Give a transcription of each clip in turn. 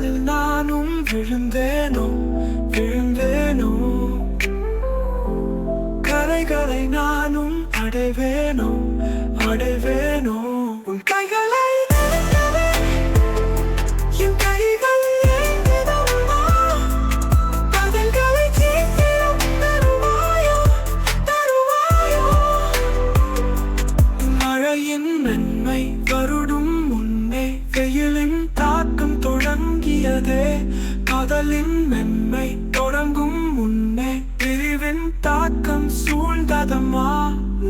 காதலில் நானும் விழுந்தேனோ விழுந்தேனோ கரைகளை நானும் அடைவேனோ அடைவேனோ உன் கைகளை நினைக்கவே என் கைகள் ஏங்குதம்மா. பதில்களை சீக்கிரம் தருவாயோ தருவாயோ. மழையின் மென்மை வருடும் முன்னே வெயிலின் தாக்கம் தொடங்கியதே. காதலின் மென்மை தொடங்கும் முன்னே பிரிவின் தாக்கம் சூழ்ந்ததம்மா.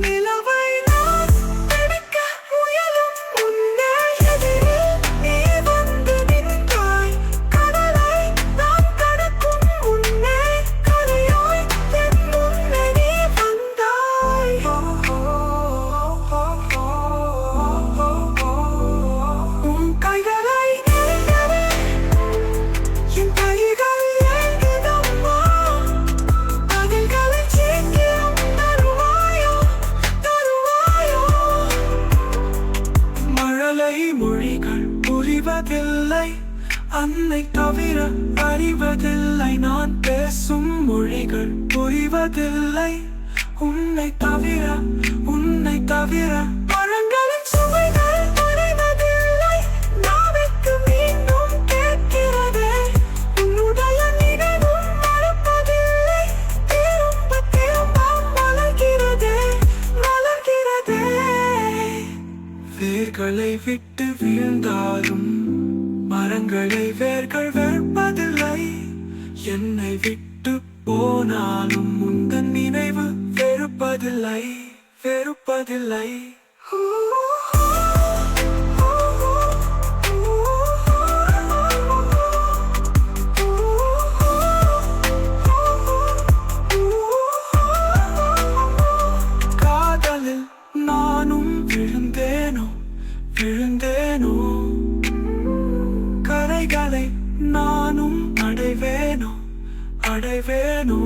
நிலவை நான் பிடிக்க முயலும் முன்னே எதிரில் நீ வந்து நின்றாய். கடலை நான் கடக்கும் முன்னே கரையாய் என் முன்னே நீ வந்தாய். உன் கைகளை நினைக்கவே என் கைகள் ஏங்குதம்மா. பதில்களை சீக்கிரம் தருவாயோ தருவாயோ. மழலை மொழிகள் புரிவதில்லை, அன்னை தவிர அறிவதில்லை. நான் பேசும் மொழிகள் புரிவதில்லை, உன்னை தவிர உன்னை தவிர. பழங்களின் சுவைகள் புரிவதில்லை, நாவிற்கு மீண்டும் கேட்கிறதே. உன்னுடைய நினைவும் மறப்பதில்லை, திரும்ப திரும்ப மலர்கிறதே மலர்கிறதே. வேர்களை விட்டு வீழ்ந்தாலும் மரங்களை வேர்கள் வெறுப்பதில்லை. என்னை விட்டு போனாலும் உந்தன் நினைவு வெறுப்பதில்லை வெறுப்பதில்லை. காதலில் நானும் விழுந்தேனோ விழுந்தேனோ கரைகளை நானும் அடைவேனோ அடைவேனோ.